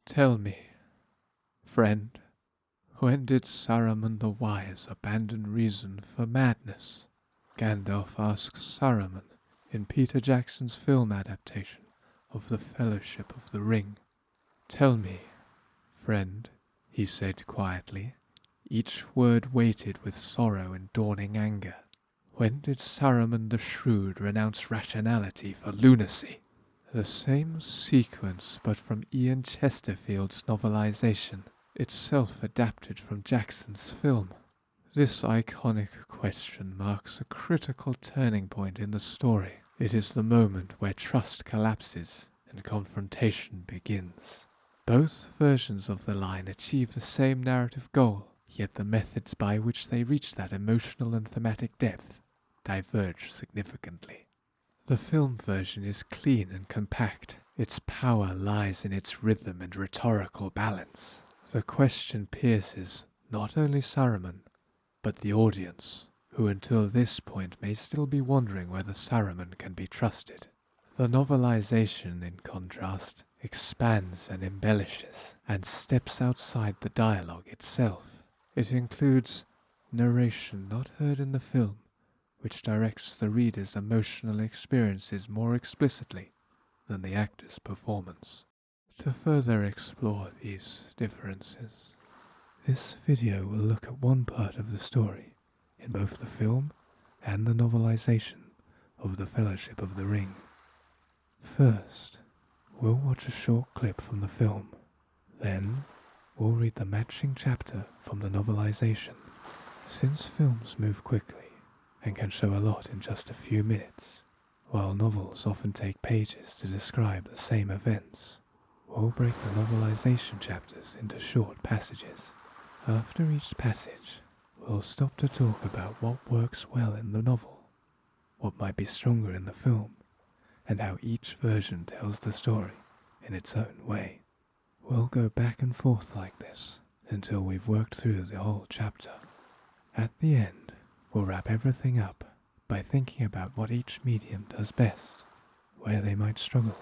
Tell me, friend, when did Saruman the Wise abandon reason for madness? Gandalf asks Saruman in Peter Jackson's film adaptation of The Fellowship of the Ring. Tell me, friend, he said quietly, each word weighted with sorrow and dawning anger. When did Saruman the Shrewd renounce rationality for lunacy? The same sequence, but from Ian Chesterfield's novelization, itself adapted from Jackson's film. This iconic question marks a critical turning point in the story. It is the moment where trust collapses and confrontation begins. Both versions of the line achieve the same narrative goal, yet the methods by which they reach that emotional and thematic depth diverge significantly. The film version is clean and compact. Its power lies in its rhythm and rhetorical balance. The question pierces not only Saruman, but the audience, who until this point may still be wondering whether Saruman can be trusted. The novelization, in contrast, expands and embellishes, and steps outside the dialogue itself. It includes narration not heard in the film, which directs the reader's emotional experiences more explicitly than the actor's performance. To further explore these differences, this video will look at one part of the story in both the film and the novelization of The Fellowship of the Ring. First, we'll watch a short clip from the film. Then, we'll read the matching chapter from the novelization. Since films move quickly and can show a lot in just a few minutes, while novels often take pages to describe the same events, we'll break the novelization chapters into short passages. After each passage, we'll stop to talk about what works well in the novel, what might be stronger in the film, and how each version tells the story in its own way. We'll go back and forth like this until we've worked through the whole chapter. At the end, we'll wrap everything up by thinking about what each medium does best, where they might struggle,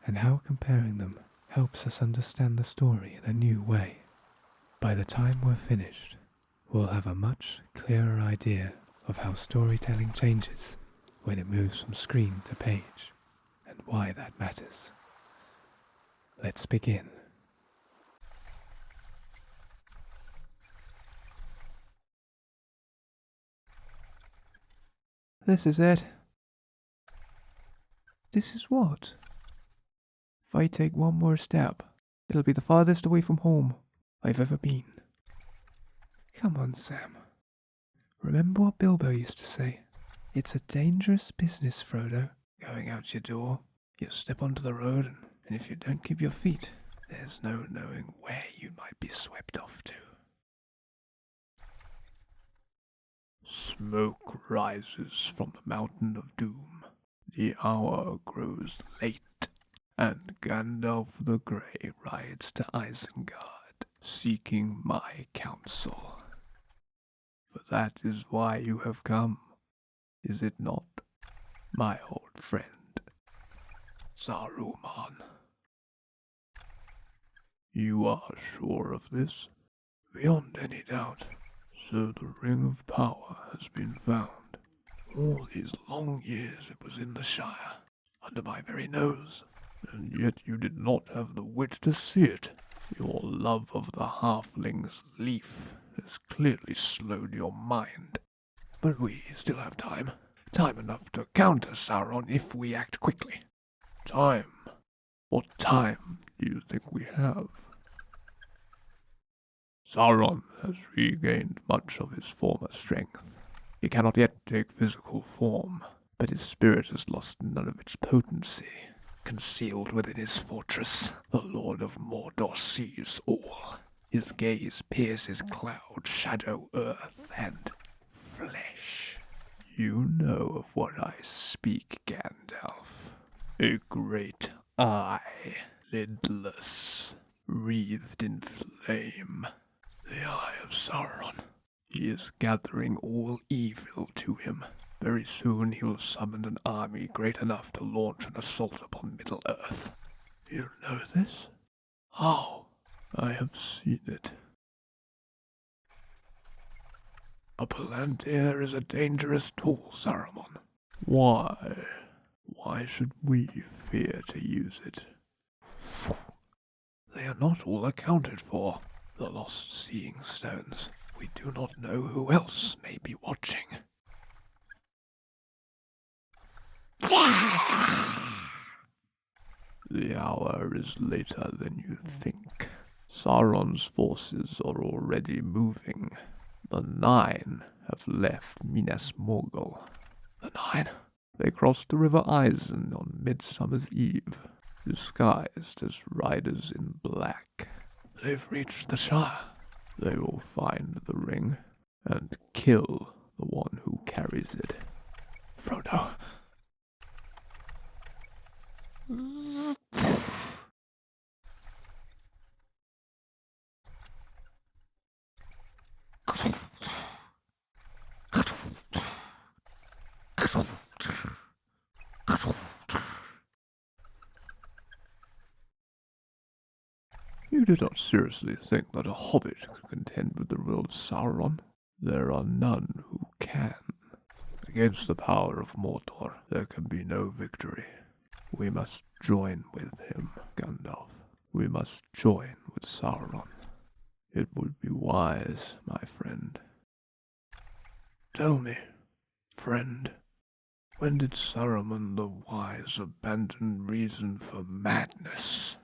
and how comparing them helps us understand the story in a new way. By the time we're finished, we'll have a much clearer idea of how storytelling changes when it moves from screen to page, and why that matters. Let's begin. This is it. This is what? If I take one more step, it'll be the farthest away from home I've ever been. Come on, Sam. Remember what Bilbo used to say? It's a dangerous business, Frodo. Going out your door, you step onto the road, and if you don't keep your feet, there's no knowing where you might be swept off to. Smoke rises from the mountain of doom. The hour grows late, and Gandalf the Grey rides to Isengard, seeking my counsel. For that is why you have come, is it not, my old friend, Saruman? You are sure of this? Beyond any doubt. So the Ring of Power has been found. All these long years it was in the Shire, under my very nose, and yet you did not have the wit to see it. Your love of the halfling's leaf has clearly slowed your mind. But we still have time. Time enough to counter Sauron if we act quickly. Time? What time do you think we have? Sauron has regained much of his former strength. He cannot yet take physical form, but his spirit has lost none of its potency. Concealed within his fortress, the Lord of Mordor sees all. His gaze pierces cloud, shadow, earth, and flesh. You know of what I speak, Gandalf. A great eye, lidless, wreathed in flame. The Eye of Sauron. He is gathering all evil to him. Very soon he will summon an army great enough to launch an assault upon Middle-earth. You know this? How? I have seen it. A palantir is a dangerous tool, Saruman. Why? Why should we fear to use it? They are not all accounted for. The lost seeing stones. We do not know who else may be watching. The hour is later than you think. Sauron's forces are already moving. The Nine have left Minas Morgul. The Nine? They crossed the River Isen on Midsummer's Eve, disguised as riders in black. They've reached the Shire. They will find the ring and kill the one who carries it. Frodo. You do not seriously think that a hobbit could contend with the will of Sauron? There are none who can. Against the power of Mordor, there can be no victory. We must join with him, Gandalf. We must join with Sauron. It would be wise, my friend. Tell me, friend, when did Saruman the Wise abandon reason for madness?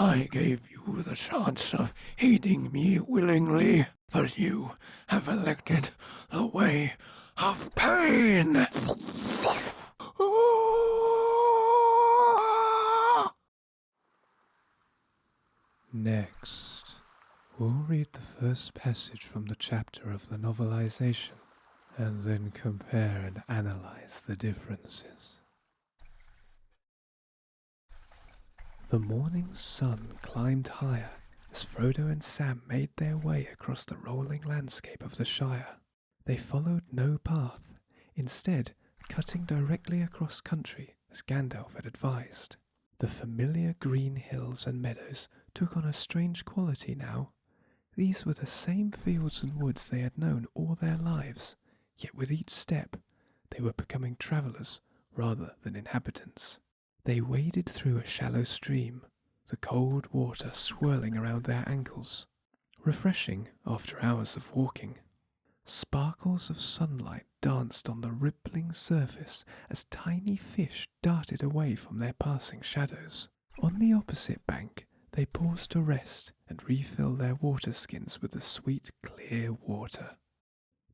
I gave you the chance of aiding me willingly, but you have elected the way of pain. Next, we'll read the first passage from the chapter of the novelization, and then compare and analyze the differences. The morning sun climbed higher as Frodo and Sam made their way across the rolling landscape of the Shire. They followed no path, instead cutting directly across country as Gandalf had advised. The familiar green hills and meadows took on a strange quality now. These were the same fields and woods they had known all their lives, yet with each step they were becoming travellers rather than inhabitants. They waded through a shallow stream, the cold water swirling around their ankles, refreshing after hours of walking. Sparkles of sunlight danced on the rippling surface as tiny fish darted away from their passing shadows. On the opposite bank, they paused to rest and refill their water skins with the sweet, clear water.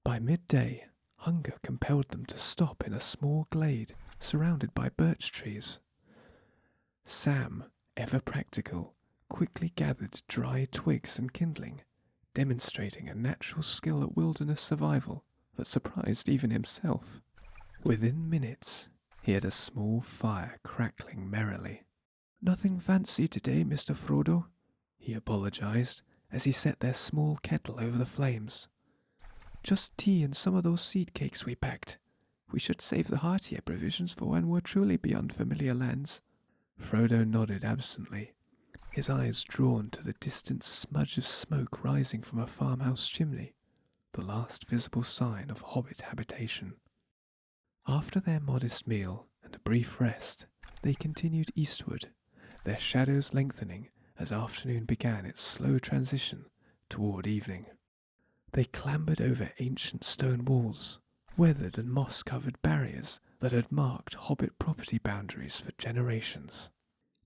By midday, hunger compelled them to stop in a small glade surrounded by birch trees. Sam, ever practical, quickly gathered dry twigs and kindling, demonstrating a natural skill at wilderness survival that surprised even himself. Within minutes, he had a small fire crackling merrily. "Nothing fancy today, Mr. Frodo," he apologized as he set their small kettle over the flames. "Just tea and some of those seed cakes we packed. We should save the heartier provisions for when we're truly beyond familiar lands." Frodo nodded absently, his eyes drawn to the distant smudge of smoke rising from a farmhouse chimney, the last visible sign of hobbit habitation. After their modest meal and a brief rest, they continued eastward, their shadows lengthening as afternoon began its slow transition toward evening. They clambered over ancient stone walls, weathered and moss-covered barriers that had marked hobbit property boundaries for generations.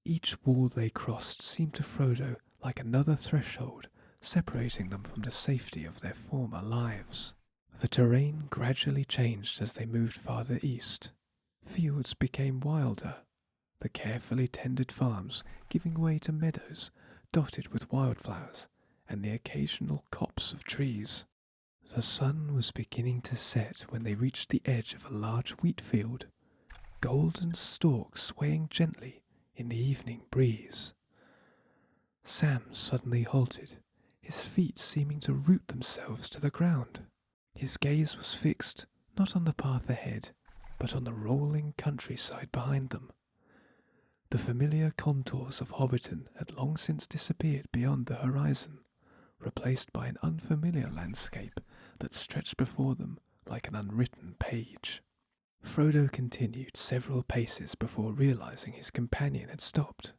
Each wall they crossed seemed to Frodo like another threshold separating them from the safety of their former lives. The terrain gradually changed as they moved farther east. Fields became wilder, the carefully tended farms giving way to meadows dotted with wildflowers and the occasional copse of trees. The sun was beginning to set when they reached the edge of a large wheat field, golden stalks swaying gently in the evening breeze. Sam suddenly halted, his feet seeming to root themselves to the ground. His gaze was fixed not on the path ahead, but on the rolling countryside behind them. The familiar contours of Hobbiton had long since disappeared beyond the horizon, replaced by an unfamiliar landscape that stretched before them like an unwritten page. Frodo continued several paces before realizing his companion had stopped.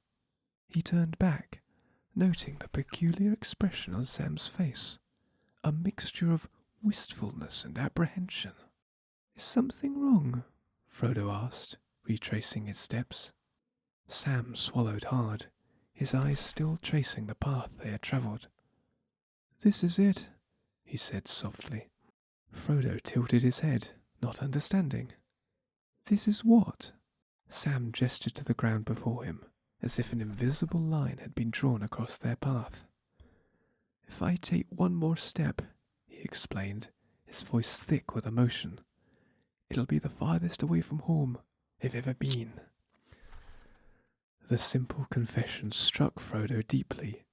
He turned back, noting the peculiar expression on Sam's face, a mixture of wistfulness and apprehension. "Is something wrong?" Frodo asked, retracing his steps. Sam swallowed hard, his eyes still tracing the path they had travelled. "This is it," he said softly. Frodo tilted his head, not understanding. "This is what?" Sam gestured to the ground before him, as if an invisible line had been drawn across their path. "If I take one more step," he explained, his voice thick with emotion, "it'll be the farthest away from home I've ever been." The simple confession struck Frodo deeply.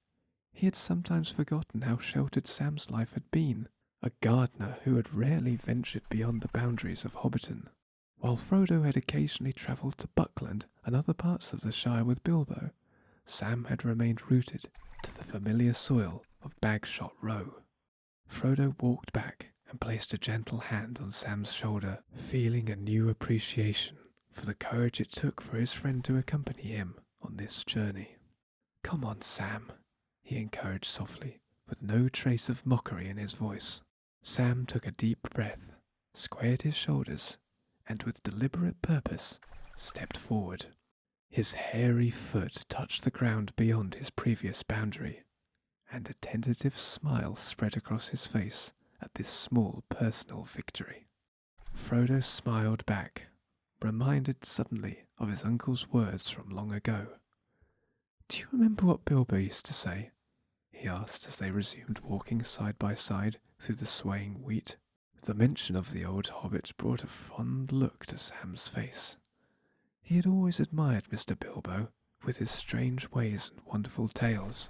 He had sometimes forgotten how sheltered Sam's life had been, a gardener who had rarely ventured beyond the boundaries of Hobbiton. While Frodo had occasionally travelled to Buckland and other parts of the Shire with Bilbo, Sam had remained rooted to the familiar soil of Bagshot Row. Frodo walked back and placed a gentle hand on Sam's shoulder, feeling a new appreciation for the courage it took for his friend to accompany him on this journey. "Come on, Sam," he encouraged softly, with no trace of mockery in his voice. Sam took a deep breath, squared his shoulders, and with deliberate purpose stepped forward. His hairy foot touched the ground beyond his previous boundary, and a tentative smile spread across his face at this small personal victory. Frodo smiled back, reminded suddenly of his uncle's words from long ago. "Do you remember what Bilbo used to say?" he asked as they resumed walking side by side through the swaying wheat. The mention of the old hobbit brought a fond look to Sam's face. He had always admired Mr. Bilbo, with his strange ways and wonderful tales.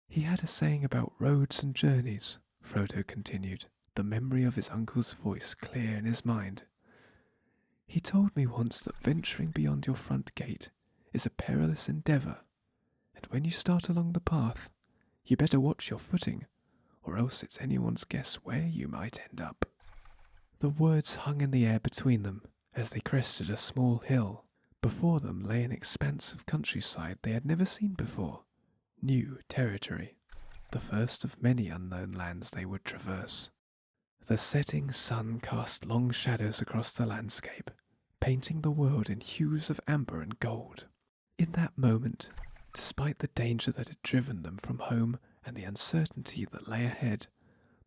"He had a saying about roads and journeys," Frodo continued, the memory of his uncle's voice clear in his mind. "He told me once that venturing beyond your front gate is a perilous endeavour, and when you start along the path, you better watch your footing, or else it's anyone's guess where you might end up." The words hung in the air between them as they crested a small hill. Before them lay an expanse of countryside they had never seen before, new territory, the first of many unknown lands they would traverse. The setting sun cast long shadows across the landscape, painting the world in hues of amber and gold. In that moment, despite the danger that had driven them from home and the uncertainty that lay ahead,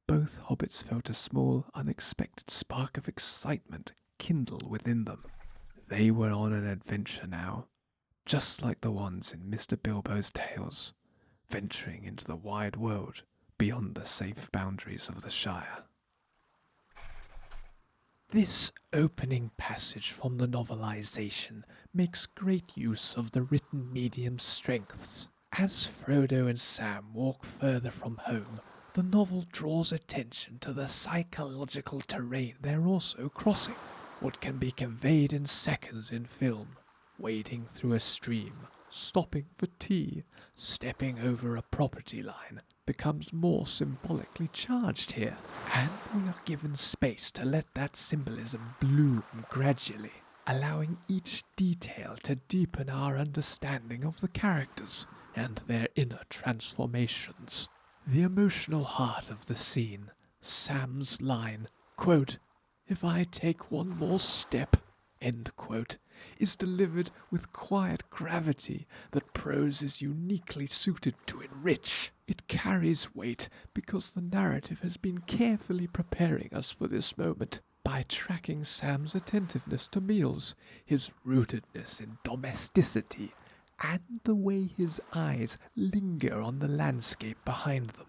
both hobbits felt a small, unexpected spark of excitement kindle within them. They were on an adventure now, just like the ones in Mr. Bilbo's tales, venturing into the wide world beyond the safe boundaries of the Shire. This opening passage from the novelization makes great use of the written medium's strengths. As Frodo and Sam walk further from home, the novel draws attention to the psychological terrain they're also crossing. What can be conveyed in seconds in film, wading through a stream, stopping for tea, stepping over a property line, becomes more symbolically charged here, and we are given space to let that symbolism bloom gradually, allowing each detail to deepen our understanding of the characters and their inner transformations. The emotional heart of the scene, Sam's line, quote, "If I take one more step," end quote, is delivered with quiet gravity that prose is uniquely suited to enrich. It carries weight because the narrative has been carefully preparing us for this moment by tracking Sam's attentiveness to meals, his rootedness in domesticity, and the way his eyes linger on the landscape behind them.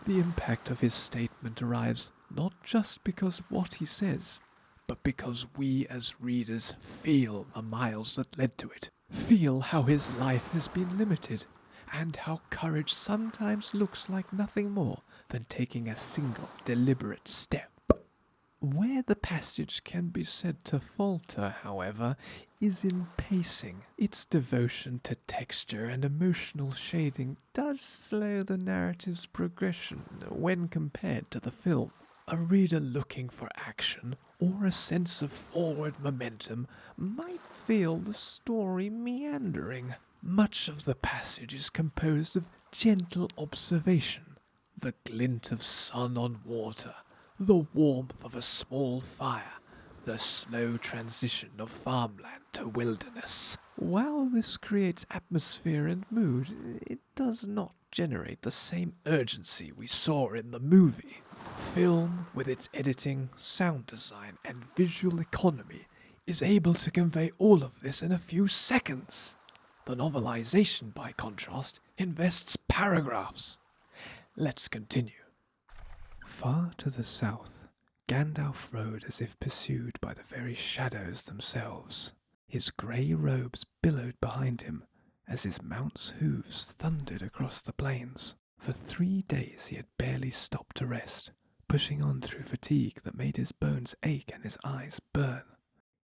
The impact of his statement arrives not just because of what he says, but because we as readers feel the miles that led to it, feel how his life has been limited, and how courage sometimes looks like nothing more than taking a single deliberate step. Where the passage can be said to falter, however, is in pacing. Its devotion to texture and emotional shading does slow the narrative's progression when compared to the film. A reader looking for action or a sense of forward momentum might feel the story meandering. Much of the passage is composed of gentle observation, the glint of sun on water, the warmth of a small fire, the slow transition of farmland to wilderness. While this creates atmosphere and mood, it does not generate the same urgency we saw in the movie. Film, with its editing, sound design, and visual economy, is able to convey all of this in a few seconds. The novelization, by contrast, invests paragraphs. Let's continue. Far to the south, Gandalf rode as if pursued by the very shadows themselves. His grey robes billowed behind him as his mount's hooves thundered across the plains. For 3 days he had barely stopped to rest, pushing on through fatigue that made his bones ache and his eyes burn.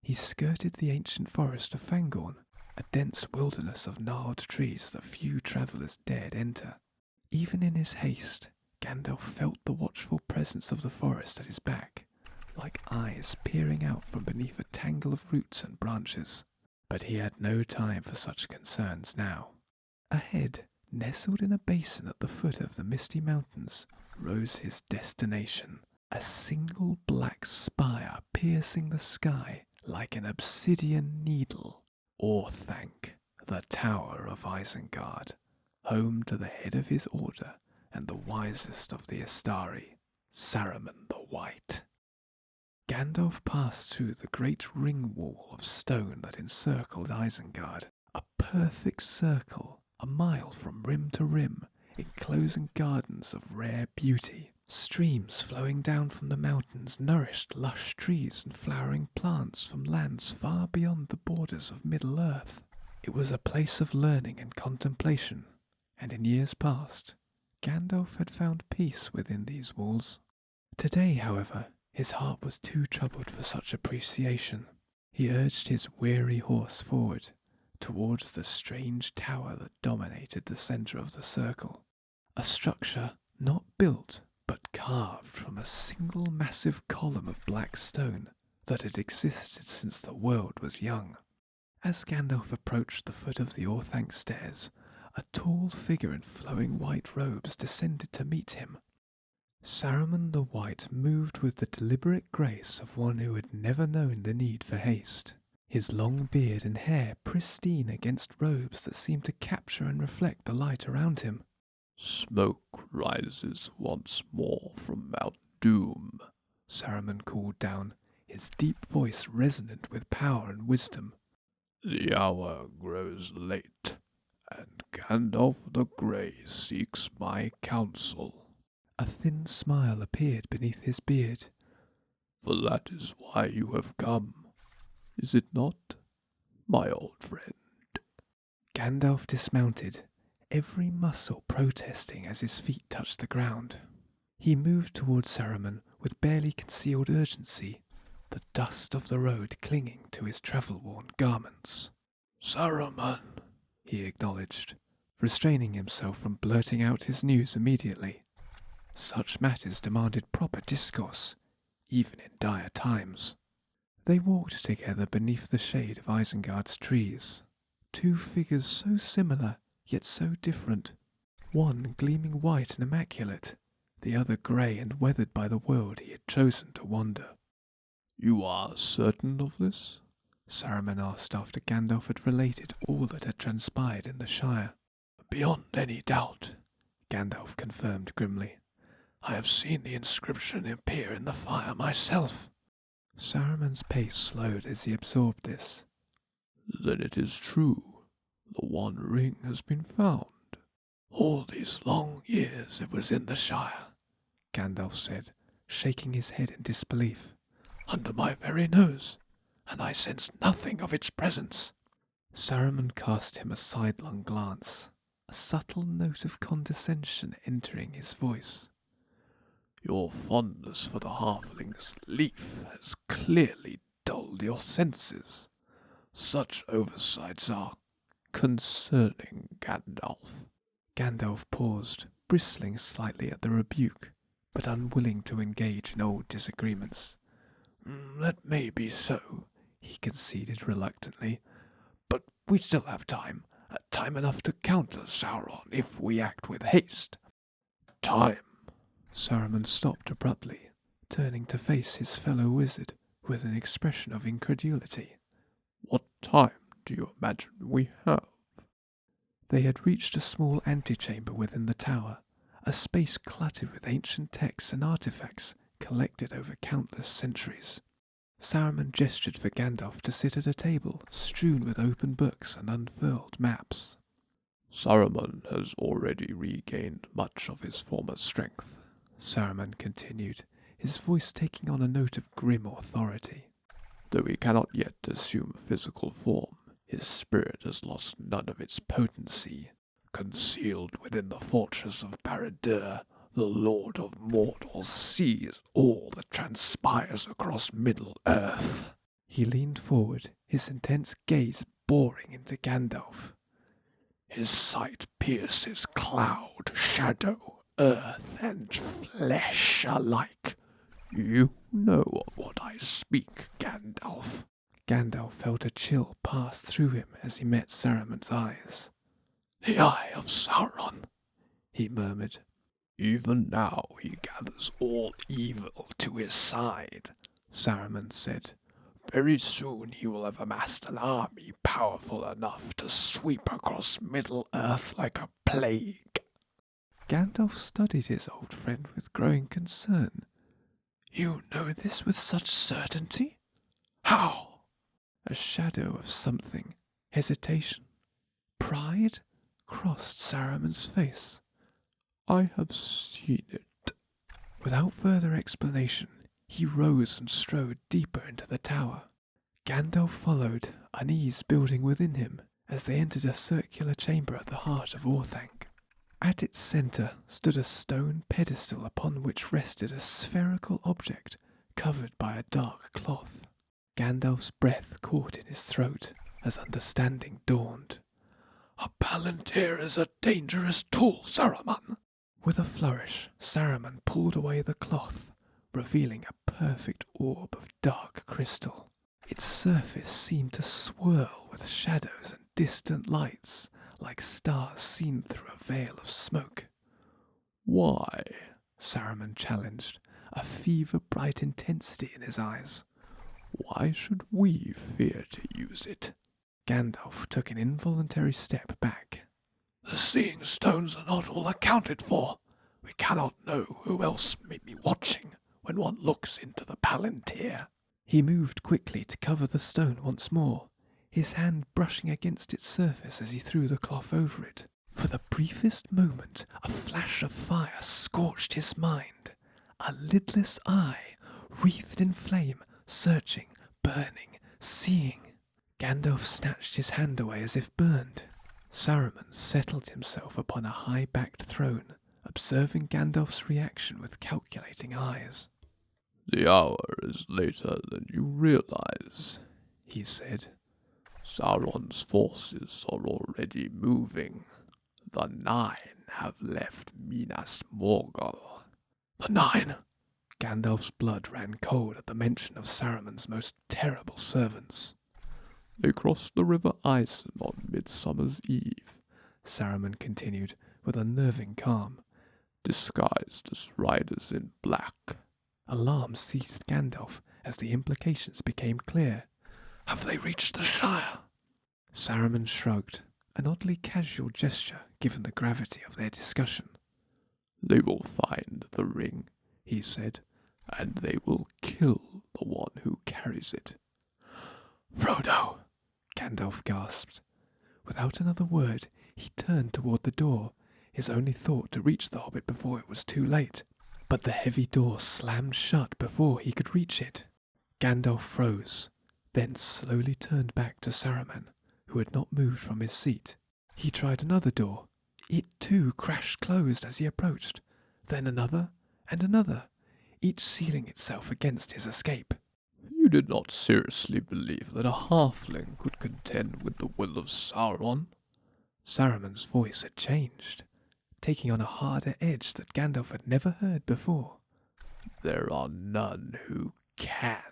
He skirted the ancient forest of Fangorn, a dense wilderness of gnarled trees that few travellers dared enter. Even in his haste, Gandalf felt the watchful presence of the forest at his back, like eyes peering out from beneath a tangle of roots and branches. But he had no time for such concerns now. Ahead, nestled in a basin at the foot of the misty mountains, rose his destination, a single black spire piercing the sky like an obsidian needle. Orthanc, the Tower of Isengard, home to the head of his order and the wisest of the Astari, Saruman the White. Gandalf passed through the great ring wall of stone that encircled Isengard, a perfect circle, a mile from rim to rim, enclosing gardens of rare beauty. Streams flowing down from the mountains nourished lush trees and flowering plants from lands far beyond the borders of Middle-earth. It was a place of learning and contemplation, and in years past, Gandalf had found peace within these walls. Today, however, his heart was too troubled for such appreciation. He urged his weary horse forward, towards the strange tower that dominated the centre of the circle, a structure not built but carved from a single massive column of black stone that had existed since the world was young. As Gandalf approached the foot of the Orthanc stairs, a tall figure in flowing white robes descended to meet him. Saruman the White moved with the deliberate grace of one who had never known the need for haste, his long beard and hair pristine against robes that seemed to capture and reflect the light around him. "Smoke rises once more from Mount Doom," Saruman called down, his deep voice resonant with power and wisdom. "The hour grows late, and Gandalf the Grey seeks my counsel." A thin smile appeared beneath his beard. "For that is why you have come, is it not, my old friend?" Gandalf dismounted, every muscle protesting as his feet touched the ground. He moved towards Saruman with barely concealed urgency, the dust of the road clinging to his travel-worn garments. "Saruman," he acknowledged, restraining himself from blurting out his news immediately. Such matters demanded proper discourse, even in dire times. They walked together beneath the shade of Isengard's trees, two figures so similar, yet so different, one gleaming white and immaculate, the other grey and weathered by the world he had chosen to wander. "You are certain of this?" Saruman asked after Gandalf had related all that had transpired in the Shire. Beyond any doubt, Gandalf confirmed grimly. I have seen the inscription appear in the fire myself. Saruman's pace slowed as he absorbed this. Then it is true. The One Ring has been found. All these long years it was in the Shire, Gandalf said, shaking his head in disbelief. Under my very nose, and I sensed nothing of its presence. Saruman cast him a sidelong glance, a subtle note of condescension entering his voice. Your fondness for the halfling's leaf has clearly dulled your senses. Such oversights are concerning, Gandalf. Gandalf paused, bristling slightly at the rebuke, but unwilling to engage in old disagreements. That may be so, he conceded reluctantly, but we still have time enough to counter Sauron if we act with haste. Time. Saruman stopped abruptly, turning to face his fellow wizard with an expression of incredulity. What time do you imagine we have? They had reached a small antechamber within the tower, a space cluttered with ancient texts and artifacts collected over countless centuries. Saruman gestured for Gandalf to sit at a table strewn with open books and unfurled maps. Saruman has already regained much of his former strength, Saruman continued, his voice taking on a note of grim authority. Though he cannot yet assume physical form, his spirit has lost none of its potency. Concealed within the fortress of Barad-dûr, the Lord of Mordor sees all that transpires across Middle-earth. He leaned forward, his intense gaze boring into Gandalf. His sight pierces cloud, shadow, earth, and flesh alike. You know of what I speak, Gandalf. Gandalf felt a chill pass through him as he met Saruman's eyes. The Eye of Sauron, he murmured. Even now he gathers all evil to his side, Saruman said. Very soon he will have amassed an army powerful enough to sweep across Middle-earth like a plague. Gandalf studied his old friend with growing concern. You know this with such certainty? How? A shadow of something, hesitation, pride, crossed Saruman's face. I have seen it. Without further explanation, he rose and strode deeper into the tower. Gandalf followed, unease building within him, as they entered a circular chamber at the heart of Orthanc. At its centre stood a stone pedestal upon which rested a spherical object covered by a dark cloth. Gandalf's breath caught in his throat as understanding dawned. A palantir is a dangerous tool, Saruman. With a flourish, Saruman pulled away the cloth, revealing a perfect orb of dark crystal. Its surface seemed to swirl with shadows and distant lights, like stars seen through a veil of smoke. Why? Saruman challenged, a fever-bright intensity in his eyes. Why should we fear to use it? Gandalf took an involuntary step back. The seeing stones are not all accounted for. We cannot know who else may be watching when one looks into the palantir. He moved quickly to cover the stone once more, his hand brushing against its surface as he threw the cloth over it. For the briefest moment, a flash of fire scorched his mind. A lidless eye, wreathed in flame, searching, burning, seeing. Gandalf snatched his hand away as if burned. Saruman settled himself upon a high-backed throne, observing Gandalf's reaction with calculating eyes. The hour is later than you realize, he said. Sauron's forces are already moving. The Nine have left Minas Morgul. The Nine? Gandalf's blood ran cold at the mention of Saruman's most terrible servants. They crossed the River Ison on Midsummer's Eve, Saruman continued with unnerving calm, disguised as riders in black. Alarm seized Gandalf as the implications became clear. Have they reached the Shire? Saruman shrugged, an oddly casual gesture given the gravity of their discussion. They will find the ring, he said, and they will kill the one who carries it. Frodo! Gandalf gasped. Without another word, he turned toward the door, his only thought to reach the hobbit before it was too late. But the heavy door slammed shut before he could reach it. Gandalf froze, then slowly turned back to Saruman, who had not moved from his seat. He tried another door. It too crashed closed as he approached, then another and another, each sealing itself against his escape. You did not seriously believe that a halfling could contend with the will of Sauron? Saruman's voice had changed, taking on a harder edge that Gandalf had never heard before. There are none who can.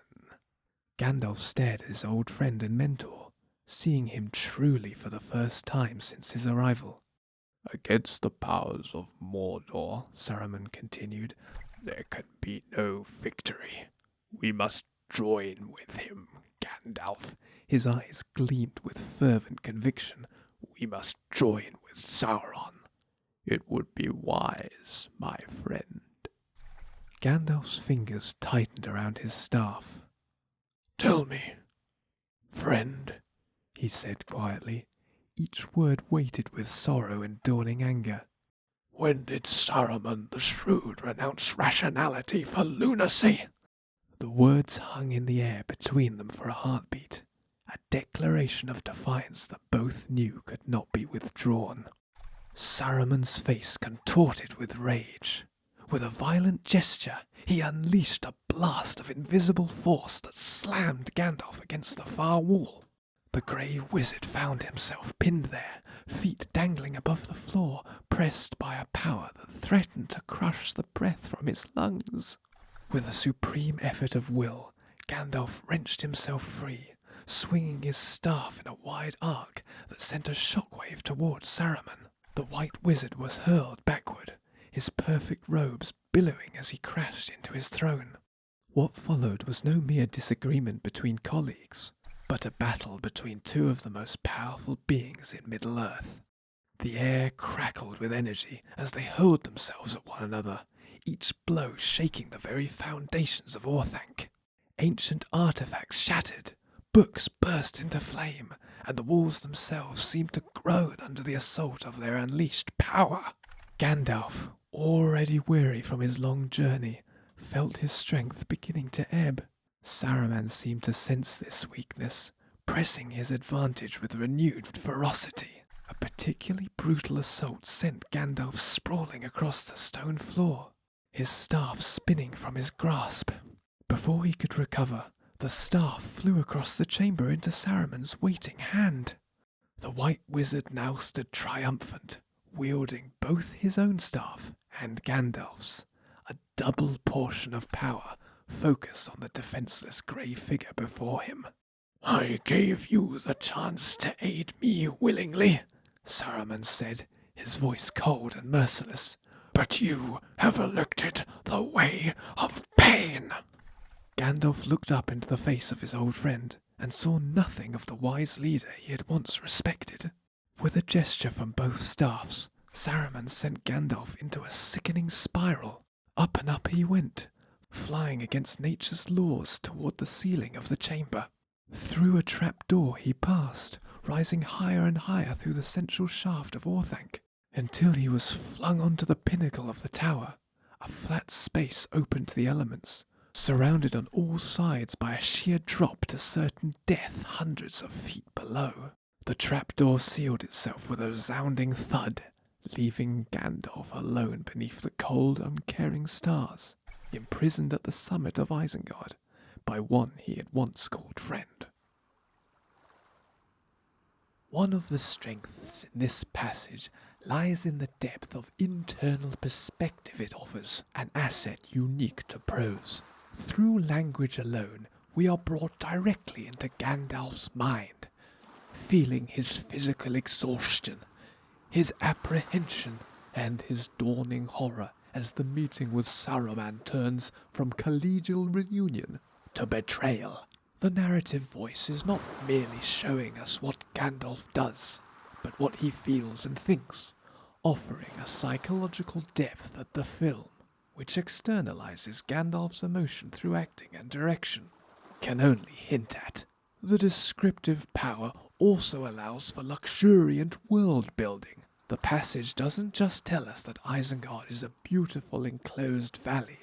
Gandalf stared at his old friend and mentor, seeing him truly for the first time since his arrival. Against the powers of Mordor, Saruman continued, there can be no victory. We must join with him, Gandalf. His eyes gleamed with fervent conviction. We must join with Sauron. It would be wise, my friend. Gandalf's fingers tightened around his staff. Tell me, friend, he said quietly, each word weighted with sorrow and dawning anger. When did Saruman the Shrewd renounce rationality for lunacy? The words hung in the air between them for a heartbeat, a declaration of defiance that both knew could not be withdrawn. Saruman's face contorted with rage. With a violent gesture, he unleashed a blast of invisible force that slammed Gandalf against the far wall. The grey wizard found himself pinned there, feet dangling above the floor, pressed by a power that threatened to crush the breath from his lungs. With a supreme effort of will, Gandalf wrenched himself free, swinging his staff in a wide arc that sent a shockwave towards Saruman. The white wizard was hurled backward, his perfect robes billowing as he crashed into his throne. What followed was no mere disagreement between colleagues, but a battle between two of the most powerful beings in Middle-earth. The air crackled with energy as they hurled themselves at one another, each blow shaking the very foundations of Orthanc. Ancient artifacts shattered, books burst into flame, and the walls themselves seemed to groan under the assault of their unleashed power. Gandalf, already weary from his long journey, felt his strength beginning to ebb. Saruman seemed to sense this weakness, pressing his advantage with renewed ferocity. A particularly brutal assault sent Gandalf sprawling across the stone floor, his staff spinning from his grasp. Before he could recover, the staff flew across the chamber into Saruman's waiting hand. The white wizard now stood triumphant, wielding both his own staff and Gandalf's, a double portion of power focused on the defenseless grey figure before him. I gave you the chance to aid me willingly, Saruman said, his voice cold and merciless, but you have elected the way of pain. Gandalf looked up into the face of his old friend and saw nothing of the wise leader he had once respected. With a gesture from both staffs, Saruman sent Gandalf into a sickening spiral. Up and up he went, flying against nature's laws toward the ceiling of the chamber. Through a trap door he passed, rising higher and higher through the central shaft of Orthanc, until he was flung onto the pinnacle of the tower, a flat space open to the elements, surrounded on all sides by a sheer drop to certain death hundreds of feet below. The trapdoor sealed itself with a resounding thud, leaving Gandalf alone beneath the cold, uncaring stars, imprisoned at the summit of Isengard by one he had once called friend. One of the strengths in this passage lies in the depth of internal perspective it offers, an asset unique to prose. Through language alone, we are brought directly into Gandalf's mind, feeling his physical exhaustion, his apprehension, and his dawning horror as the meeting with Saruman turns from collegial reunion to betrayal. The narrative voice is not merely showing us what Gandalf does, but what he feels and thinks, offering a psychological depth that the film, which externalizes Gandalf's emotion through acting and direction, can only hint at. The descriptive power also allows for luxuriant world building. The passage doesn't just tell us that Isengard is a beautiful enclosed valley.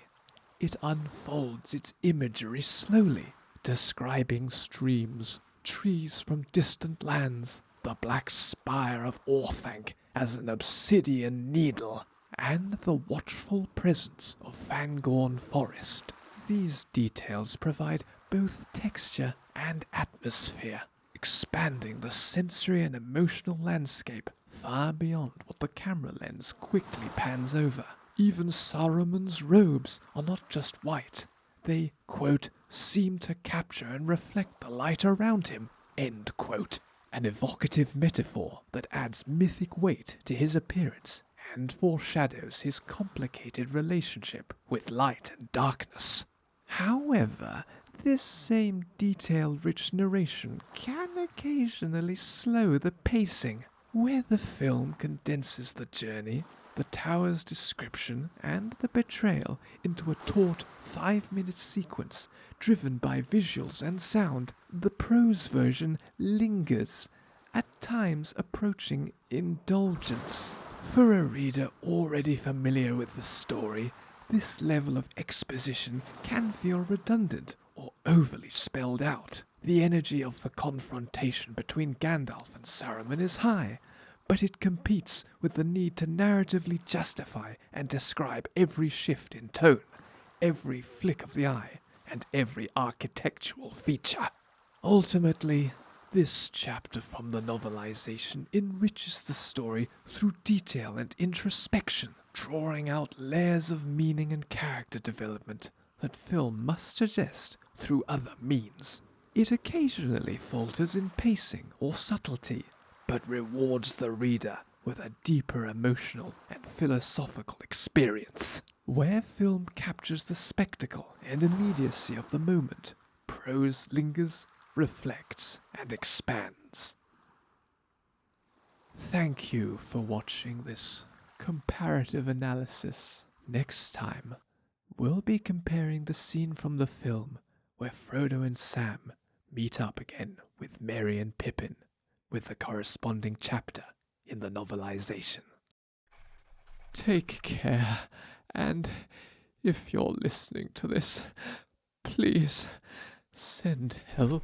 It unfolds its imagery slowly, describing streams, trees from distant lands, the black spire of Orthanc as an obsidian needle, and the watchful presence of Fangorn Forest. These details provide both texture and atmosphere, expanding the sensory and emotional landscape far beyond what the camera lens quickly pans over. Even Saruman's robes are not just white. They, quote, seem to capture and reflect the light around him, end quote. An evocative metaphor that adds mythic weight to his appearance and foreshadows his complicated relationship with light and darkness. However, this same detail-rich narration can occasionally slow the pacing, where the film condenses the journey, the tower's description, and the betrayal into a taut 5-minute sequence driven by visuals and sound. The prose version lingers, at times approaching indulgence. For a reader already familiar with the story, this level of exposition can feel redundant or overly spelled out. The energy of the confrontation between Gandalf and Saruman is high, but it competes with the need to narratively justify and describe every shift in tone, every flick of the eye, and every architectural feature. Ultimately, this chapter from the novelization enriches the story through detail and introspection, drawing out layers of meaning and character development that film must suggest through other means. It occasionally falters in pacing or subtlety, but rewards the reader with a deeper emotional and philosophical experience. Where film captures the spectacle and immediacy of the moment, prose lingers, reflects, and expands. Thank you for watching this comparative analysis. Next time, we'll be comparing the scene from the film where Frodo and Sam meet up again with Merry and Pippin, with the corresponding chapter in the novelization. Take care, and if you're listening to this, please send help.